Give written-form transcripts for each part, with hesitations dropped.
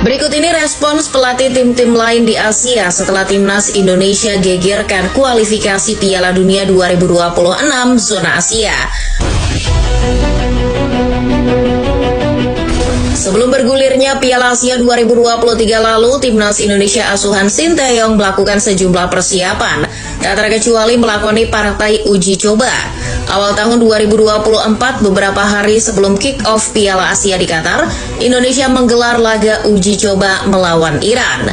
Berikut ini respons pelatih tim-tim lain di Asia setelah timnas Indonesia gegerkan kualifikasi Piala Dunia 2026 zona Asia. Sebelum bergulirnya Piala Asia 2023 lalu, timnas Indonesia asuhan Sinteyong melakukan sejumlah persiapan, tak terkecuali melakoni partai uji coba. Awal tahun 2024, beberapa hari sebelum kick-off Piala Asia di Qatar, Indonesia menggelar laga uji coba melawan Iran.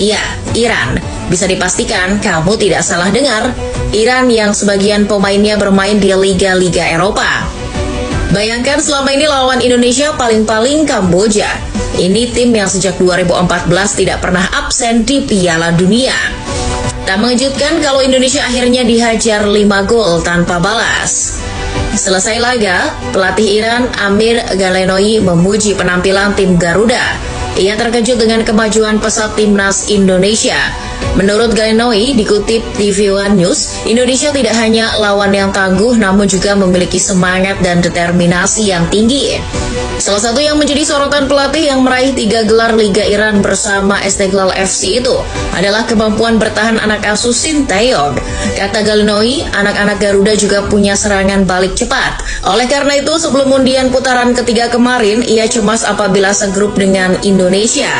Iya, Iran. Bisa dipastikan kamu tidak salah dengar, Iran yang sebagian pemainnya bermain di liga-liga Eropa. Bayangkan selama ini lawan Indonesia paling-paling Kamboja. Ini tim yang sejak 2014 tidak pernah absen di Piala Dunia. Tak mengejutkan kalau Indonesia akhirnya dihajar 5 gol tanpa balas. Selesai laga, pelatih Iran Amir Galenoi memuji penampilan tim Garuda. Ia terkejut dengan kemajuan pesat timnas Indonesia. Menurut Galenoi, dikutip TV One News, Indonesia tidak hanya lawan yang tangguh namun juga memiliki semangat dan determinasi yang tinggi. Salah satu yang menjadi sorotan pelatih yang meraih 3 gelar Liga Iran bersama Istiqlal FC itu adalah kemampuan bertahan anak asuh Sinteyong. Kata Galenoi, anak-anak Garuda juga punya serangan balik cepat. Oleh karena itu, sebelum undian putaran ketiga kemarin, ia cemas apabila segrup dengan Indonesia.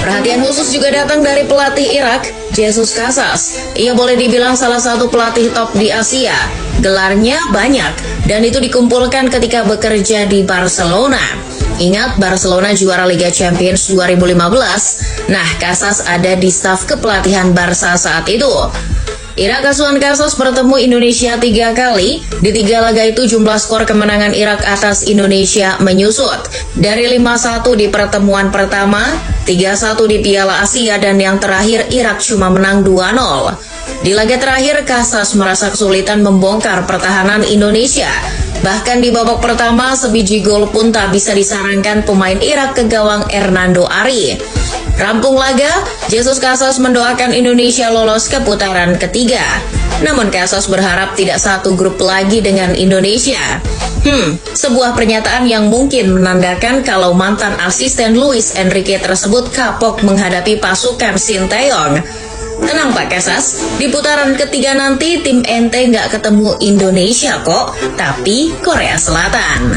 Perhatian khusus juga datang dari pelatih Irak, Jesus Casas. Ia boleh dibilang salah satu pelatih top di Asia. Gelarnya banyak, dan itu dikumpulkan ketika bekerja di Barcelona. Ingat, Barcelona juara Liga Champions 2015. Nah, Casas ada di staf kepelatihan Barca saat itu. Irak asuhan Casas bertemu Indonesia 3 kali. Di 3 laga itu jumlah skor kemenangan Irak atas Indonesia menyusut. Dari 5-1 di pertemuan pertama, 3-1 di Piala Asia, dan yang terakhir Irak cuma menang 2-0. Di laga terakhir, Casas merasa kesulitan membongkar pertahanan Indonesia. Bahkan di babak pertama, sebiji gol pun tak bisa disarankan pemain Irak ke gawang Hernando Ari. Rampung laga, Jesus Casas mendoakan Indonesia lolos ke putaran ketiga. Namun Casas berharap tidak satu grup lagi dengan Indonesia. Sebuah pernyataan yang mungkin menandakan kalau mantan asisten Luis Enrique tersebut kapok menghadapi pasukan Sinteyong. Tenang Pak Casas, di putaran ketiga nanti tim ente nggak ketemu Indonesia kok, tapi Korea Selatan.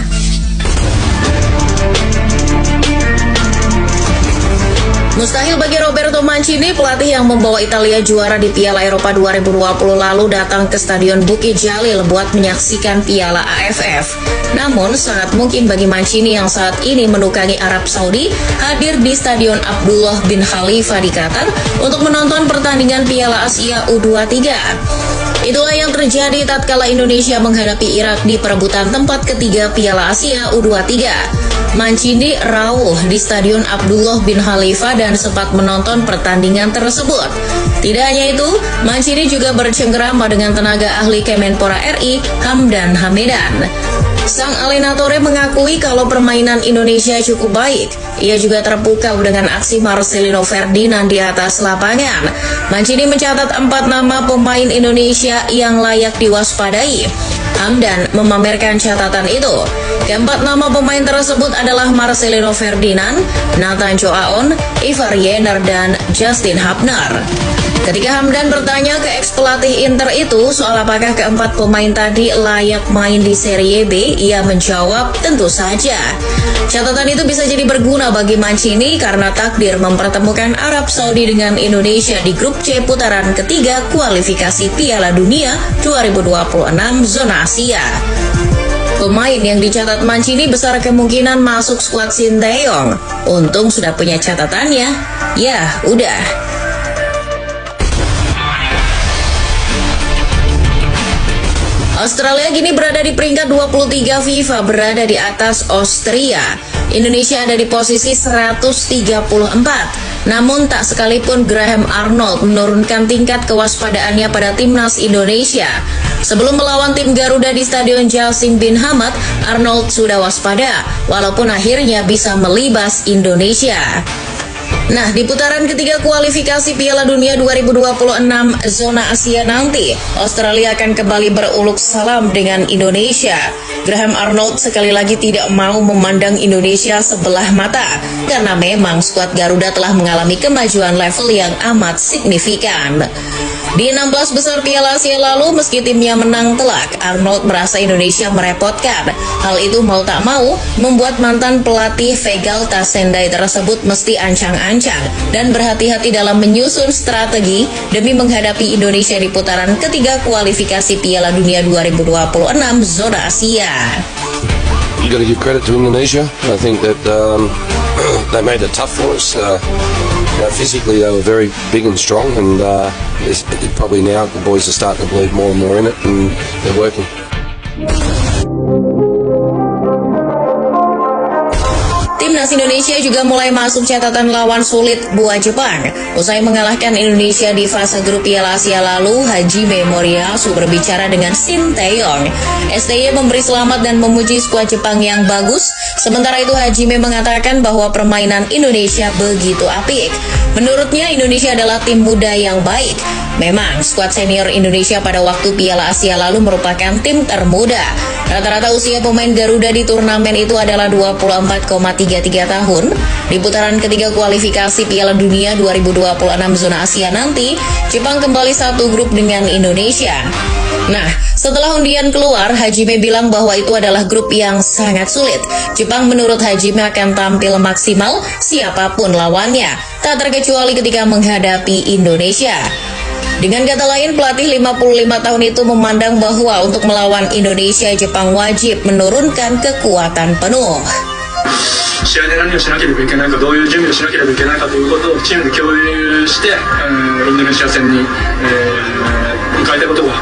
Mustahil bagi Roberto Mancini, pelatih yang membawa Italia juara di Piala Eropa 2020 lalu, datang ke Stadion Bukit Jalil buat menyaksikan Piala AFF. Namun, sangat mungkin bagi Mancini yang saat ini menukangi Arab Saudi hadir di Stadion Abdullah bin Khalifa di Qatar untuk menonton pertandingan Piala Asia U23. Itulah yang terjadi tatkala Indonesia menghadapi Irak di perebutan tempat ketiga Piala Asia U23. Mancini rawuh di Stadion Abdullah bin Khalifa dan sempat menonton pertandingan tersebut. Tidak hanya itu, Mancini juga bercengkerama dengan tenaga ahli Kemenpora RI, Hamdan Hamedan. Sang alenatore mengakui kalau permainan Indonesia cukup baik. Ia juga terpukau dengan aksi Marcelino Ferdinand di atas lapangan. Mancini mencatat 4 nama pemain Indonesia yang layak diwaspadai. Hamdan memamerkan catatan itu. Keempat nama pemain tersebut adalah Marcelino Ferdinand, Nathan Joaon, Ivar Yener, dan Justin Hubner. Ketika Hamdan bertanya ke ex-pelatih Inter itu soal apakah keempat pemain tadi layak main di Serie B, ia menjawab tentu saja. Catatan itu bisa jadi berguna bagi Mancini karena takdir mempertemukan Arab Saudi dengan Indonesia di grup C putaran ketiga kualifikasi Piala Dunia 2026 zona Asia. Pemain yang dicatat Mancini besar kemungkinan masuk skuad Sinteyong. Untung sudah punya catatannya. Ya, udah. Australia kini berada di peringkat 23 FIFA, berada di atas Austria. Indonesia ada di posisi 134. Namun tak sekalipun Graham Arnold menurunkan tingkat kewaspadaannya pada timnas Indonesia. Sebelum melawan tim Garuda di Stadion Jassim bin Hamad, Arnold sudah waspada, walaupun akhirnya bisa melibas Indonesia. Nah, di putaran ketiga kualifikasi Piala Dunia 2026 zona Asia nanti, Australia akan kembali beruluk salam dengan Indonesia. Graham Arnold sekali lagi tidak mau memandang Indonesia sebelah mata, karena memang skuad Garuda telah mengalami kemajuan level yang amat signifikan. Di 16 besar Piala Asia lalu, meski timnya menang telak, Arnold merasa Indonesia merepotkan. Hal itu mau tak mau membuat mantan pelatih Vegal Tasendai tersebut mesti ancang-ancang dan berhati-hati dalam menyusun strategi demi menghadapi Indonesia di putaran ketiga kualifikasi Piala Dunia 2026 zona Asia. You got to give credit to Indonesia. I think that they made it tough for us. Physically, they were very big and strong, and probably now the boys are starting to believe more and more in it, and they're working. Timnas Indonesia juga mulai masuk catatan lawan sulit buat Jepang. Usai mengalahkan Indonesia di fase grup Piala Asia lalu, Hajime Moriyasu berbicara dengan Shin Tae-yong. STY memberi selamat dan memuji skuad Jepang yang bagus. Sementara itu Hajime mengatakan bahwa permainan Indonesia begitu apik. Menurutnya Indonesia adalah tim muda yang baik. Memang skuad senior Indonesia pada waktu Piala Asia lalu merupakan tim termuda. Rata-rata usia pemain Garuda di turnamen itu adalah 24,33 tahun. Di putaran ketiga kualifikasi Piala Dunia 2026 zona Asia nanti, Jepang kembali satu grup dengan Indonesia. Nah, setelah undian keluar, Hajime bilang bahwa itu adalah grup yang sangat sulit. Jepang menurut Hajime akan tampil maksimal siapapun lawannya, tak terkecuali ketika menghadapi Indonesia. Dengan kata lain, pelatih 55 tahun itu memandang bahwa untuk melawan Indonesia, Jepang wajib menurunkan kekuatan penuh. 試合で何をしなければいけないか、どういう準備をしなければいけないかということをチームで共有して、インドネシア戦に、迎えたことが、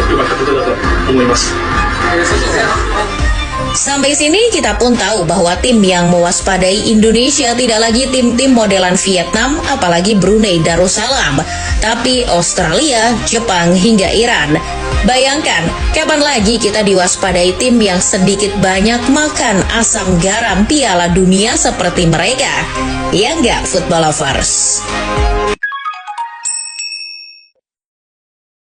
良かったことだと思います。 Sampai sini kita pun tahu bahwa tim yang mewaspadai Indonesia tidak lagi tim-tim modelan Vietnam, apalagi Brunei Darussalam, tapi Australia, Jepang, hingga Iran. Bayangkan, kapan lagi kita diwaspadai tim yang sedikit banyak makan asam garam Piala Dunia seperti mereka? Ya nggak, football lovers?